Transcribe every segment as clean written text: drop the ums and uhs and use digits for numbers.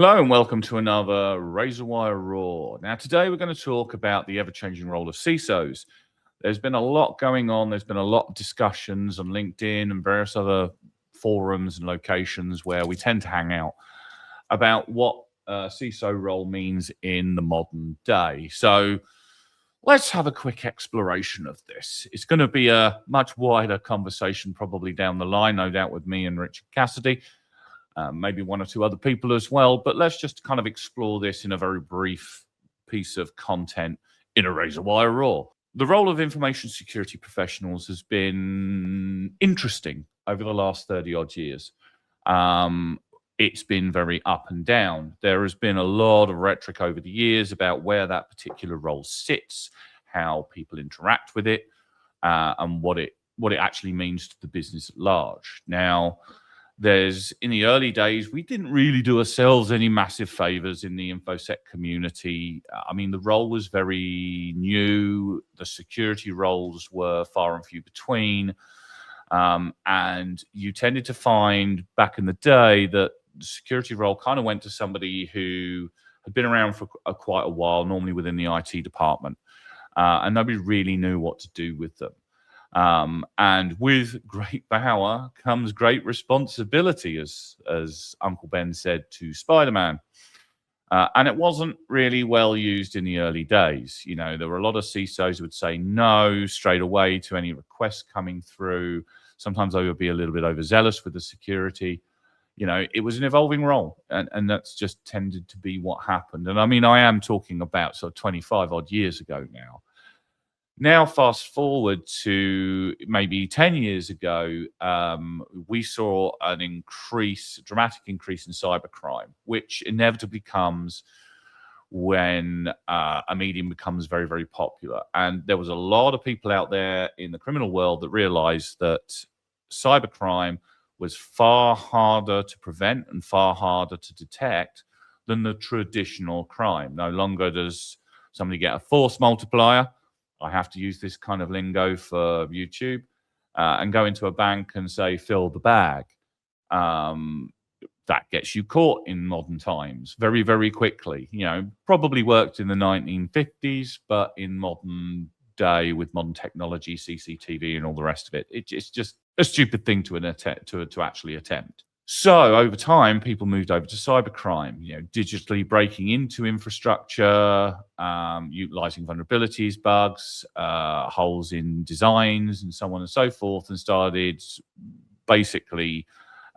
Hello and welcome to another Razorwire Raw. Now, today we're going to talk about the ever-changing role of CISOs. There's been a lot going on. There's been a lot of discussions on LinkedIn and various other forums and locations where we tend to hang out about what CISO role means in the modern day. So let's have a quick exploration of this. It's going to be a much wider conversation probably down the line, no doubt with me and Richard Cassidy. Maybe one or two other people as well, but let's just kind of explore this in a very brief piece of content in a Razorwire Raw. The role of information security professionals has been interesting over the last 30 odd years. It's been very up and down. There has been a lot of rhetoric over the years about where that particular role sits, how people interact with it, and what it actually means to the business at large. Now, in the early days, we didn't really do ourselves any massive favors in the InfoSec community. I mean, the role was very new. The security roles were far and few between. And you tended to find back in the day that the security role kind of went to somebody who had been around for quite a while, normally within the IT department. And nobody really knew what to do with them. And with great power comes great responsibility, as Uncle Ben said to Spider-Man. And it wasn't really well used in the early days. You know, there were a lot of CISOs who would say no straight away to any requests coming through. Sometimes they would be a little bit overzealous with the security. You know, it was an evolving role, and that's just tended to be what happened. And I mean, I am talking about sort of 25 odd years ago now. Now, fast forward to maybe 10 years ago, we saw a dramatic increase in cybercrime, which inevitably comes when a medium becomes very, very popular. And there was a lot of people out there in the criminal world that realized that cybercrime was far harder to prevent and far harder to detect than the traditional crime. No longer does somebody get a force multiplier. I have to use this kind of lingo for YouTube, and go into a bank and say, fill the bag. That gets you caught in modern times very, very quickly. You know, probably worked in the 1950s, but in modern day with modern technology, CCTV and all the rest of it, it's just a stupid thing to actually attempt. So over time, people moved over to cybercrime, you know, digitally breaking into infrastructure, utilizing vulnerabilities, bugs, holes in designs, and so on and so forth, and started basically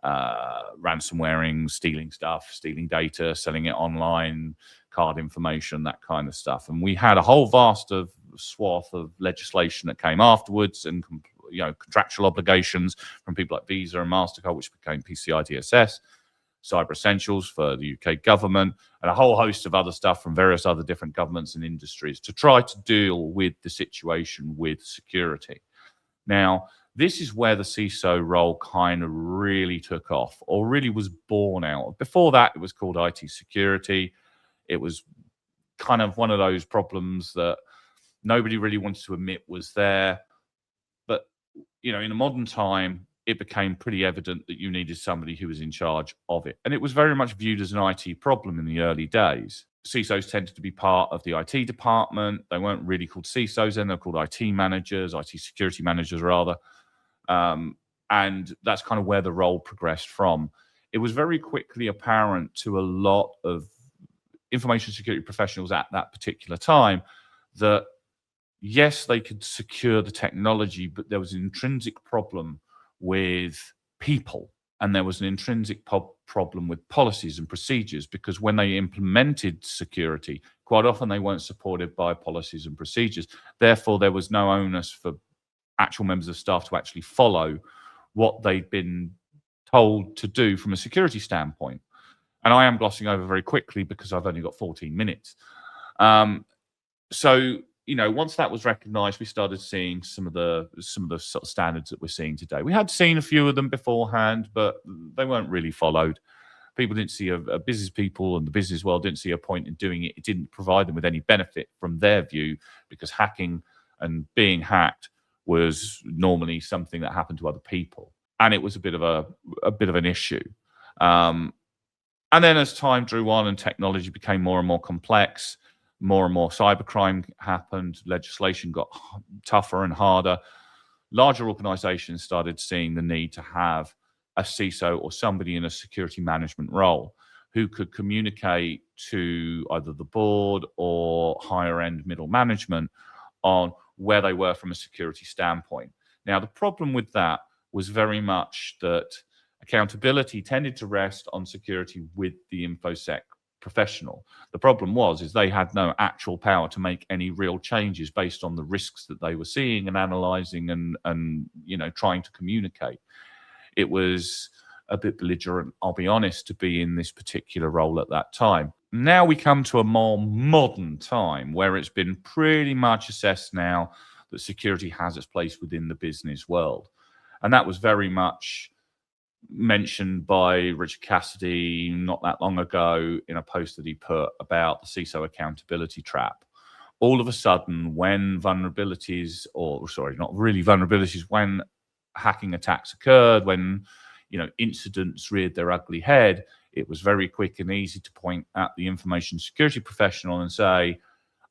ransomwaring, stealing stuff, stealing data, selling it online, card information, that kind of stuff. And we had a whole vast of swath of legislation that came afterwards, and contractual obligations from people like Visa and MasterCard, which became PCI DSS, Cyber Essentials for the UK government, and a whole host of other stuff from various other different governments and industries to try to deal with the situation with security. Now, this is where the CISO role kind of really took off, or really was born out. Before that, it was called IT security. It was kind of one of those problems that nobody really wanted to admit was there. But, you know, in a modern time, it became pretty evident that you needed somebody who was in charge of it. And it was very much viewed as an IT problem in the early days. CISOs tended to be part of the IT department. They weren't really called CISOs then, they're called IT managers, IT security managers rather. And that's kind of where the role progressed from. It was very quickly apparent to a lot of information security professionals at that particular time that, yes, they could secure the technology, but there was an intrinsic problem with people. And there was an intrinsic problem with policies and procedures, because when they implemented security, quite often they weren't supported by policies and procedures. Therefore, there was no onus for actual members of staff to actually follow what they'd been told to do from a security standpoint. And I am glossing over very quickly because I've only got 14 minutes. So, you know, once that was recognized, we started seeing some of the sort of standards that we're seeing today. We had seen a few of them beforehand, but they weren't really followed. People didn't see business people and the business world didn't see a point in doing it. It didn't provide them with any benefit from their view, because hacking and being hacked was normally something that happened to other people, and it was a bit of an issue. And then as time drew on and technology became more and more complex, more and more cybercrime happened, legislation got tougher and harder. Larger organizations started seeing the need to have a CISO or somebody in a security management role who could communicate to either the board or higher end middle management on where they were from a security standpoint. Now, the problem with that was very much that accountability tended to rest on security with the InfoSec professional. The problem is they had no actual power to make any real changes based on the risks that they were seeing and analyzing and trying to communicate. It was a bit belligerent, I'll be honest, to be in this particular role at that time. Now we come to a more modern time where it's been pretty much assessed now that security has its place within the business world. And that was very much mentioned by Richard Cassidy not that long ago in a post that he put about the CISO accountability trap. All of a sudden, when vulnerabilities, or sorry, not really vulnerabilities, when hacking attacks occurred, when incidents reared their ugly head, it was very quick and easy to point at the information security professional and say,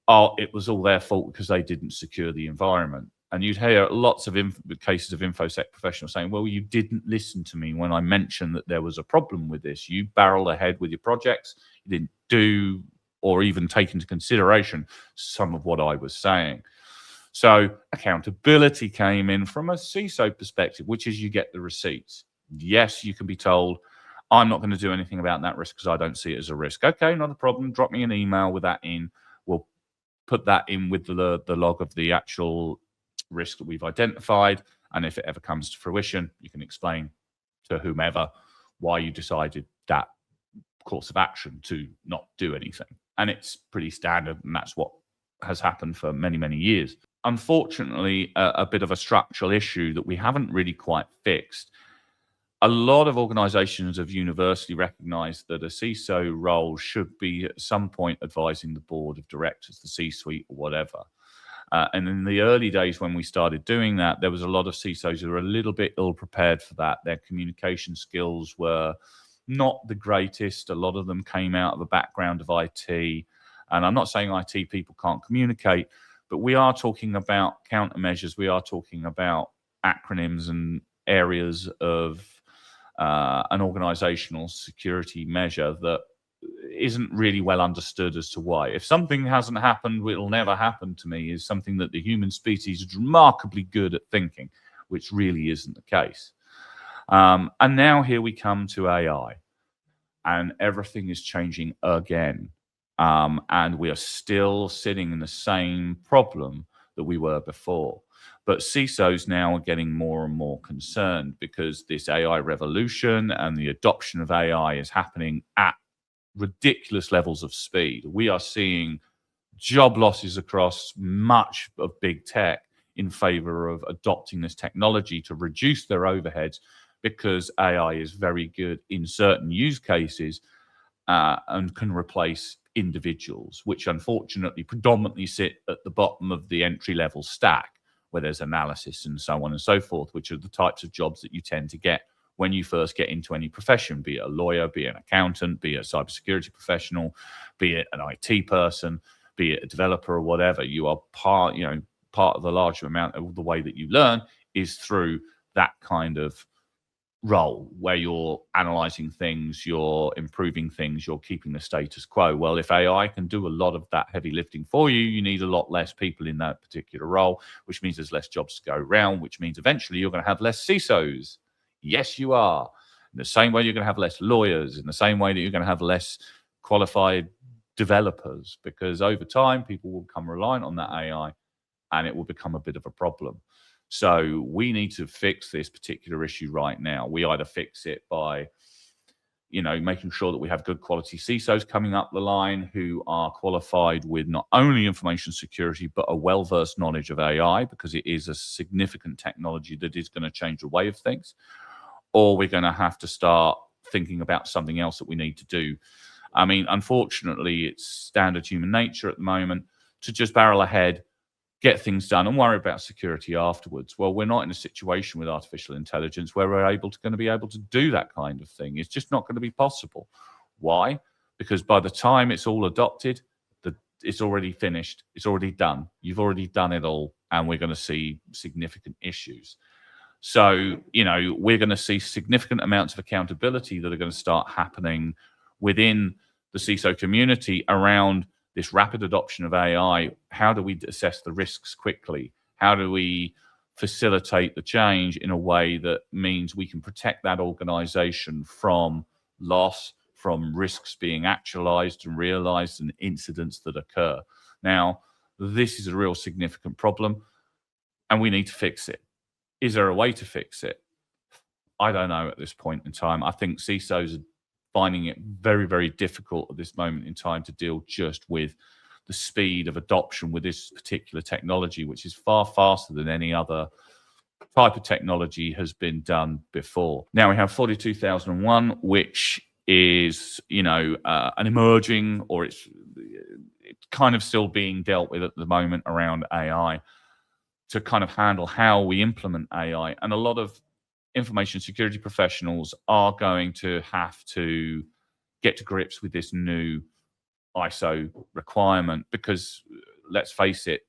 oh, it was all their fault because they didn't secure the environment. And you'd hear lots of cases of InfoSec professionals saying, well, you didn't listen to me when I mentioned that there was a problem with this. You barreled ahead with your projects. You didn't do or even take into consideration some of what I was saying. So accountability came in from a CISO perspective, which is you get the receipts. Yes, you can be told, I'm not going to do anything about that risk because I don't see it as a risk. Okay, not a problem. Drop me an email with that in. We'll put that in with the log of the actual risk that we've identified. And if it ever comes to fruition, you can explain to whomever why you decided that course of action to not do anything. And it's pretty standard, and that's what has happened for many, many years. Unfortunately, a bit of a structural issue that we haven't really quite fixed. A lot of organizations have universally recognized that a CISO role should be at some point advising the board of directors, the C-suite, or whatever. And in the early days when we started doing that, there was a lot of CISOs who were a little bit ill-prepared for that. Their communication skills were not the greatest. A lot of them came out of a background of IT. And I'm not saying IT people can't communicate, but we are talking about countermeasures. We are talking about acronyms and areas of an organizational security measure that isn't really well understood as to why. If something hasn't happened, it'll never happen to me is something that the human species is remarkably good at thinking, which really isn't the case. And now here we come to AI, and everything is changing again. And we are still sitting in the same problem that we were before. But CISOs now are getting more and more concerned because this AI revolution and the adoption of AI is happening at ridiculous levels of speed. We are seeing job losses across much of big tech in favor of adopting this technology to reduce their overheads because AI is very good in certain use cases and can replace individuals, which unfortunately predominantly sit at the bottom of the entry-level stack, where there's analysis and so on and so forth, which are the types of jobs that you tend to get when you first get into any profession, be it a lawyer, be it an accountant, be it a cybersecurity professional, be it an IT person, be it a developer or whatever. You are part of the larger amount of the way that you learn is through that kind of role where you're analyzing things, you're improving things, you're keeping the status quo. Well, if AI can do a lot of that heavy lifting for you, you need a lot less people in that particular role, which means there's less jobs to go around, which means eventually you're going to have less CISOs. Yes, you are. In the same way you're going to have less lawyers, in the same way that you're going to have less qualified developers, because over time people will become reliant on that AI and it will become a bit of a problem. So we need to fix this particular issue right now. We either fix it by, making sure that we have good quality CISOs coming up the line who are qualified with not only information security, but a well-versed knowledge of AI, because it is a significant technology that is going to change the way of things. Or we're going to have to start thinking about something else that we need to do. I mean, unfortunately, it's standard human nature at the moment to just barrel ahead, get things done and worry about security afterwards. Well, we're not in a situation with artificial intelligence where we're going to be able to do that kind of thing. It's just not going to be possible. Why? Because by the time it's all adopted, it's already finished. It's already done. You've already done it all, and we're going to see significant issues. So, we're going to see significant amounts of accountability that are going to start happening within the CISO community around this rapid adoption of AI. How do we assess the risks quickly? How do we facilitate the change in a way that means we can protect that organization from loss, from risks being actualized and realized, and incidents that occur? Now, this is a real significant problem, and we need to fix it. Is there a way to fix it? I don't know at this point in time. I think CISOs are finding it very, very difficult at this moment in time to deal just with the speed of adoption with this particular technology, which is far faster than any other type of technology has been done before. Now we have 42001, which is, an emerging, or it's kind of still being dealt with at the moment around AI, to kind of handle how we implement AI. And a lot of information security professionals are going to have to get to grips with this new ISO requirement, because let's face it,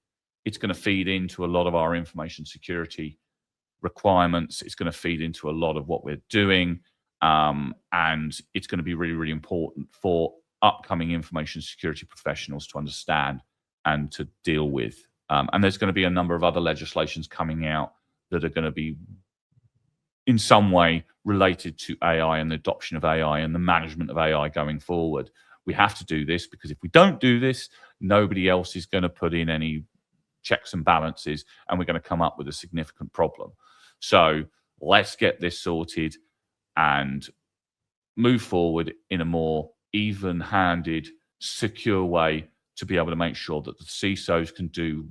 it's going to feed into a lot of our information security requirements. It's going to feed into a lot of what we're doing. And it's going to be really, really important for upcoming information security professionals to understand and to deal with. And there's going to be a number of other legislations coming out that are going to be in some way related to AI and the adoption of AI and the management of AI going forward. We have to do this, because if we don't do this, nobody else is going to put in any checks and balances, and we're going to come up with a significant problem. So let's get this sorted and move forward in a more even-handed, secure way to be able to make sure that the CISOs can do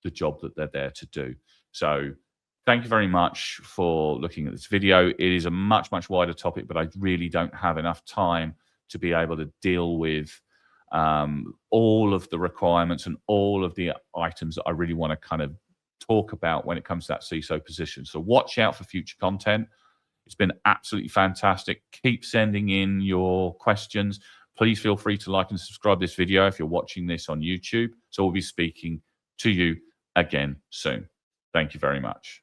the job that they're there to do. So thank you very much for looking at this video. It is a much, much wider topic, but I really don't have enough time to be able to deal with all of the requirements and all of the items that I really want to kind of talk about when it comes to that CISO position. So watch out for future content. It's been absolutely fantastic. Keep sending in your questions. Please feel free to like and subscribe this video if you're watching this on YouTube. So we'll be speaking to you again soon. Thank you very much.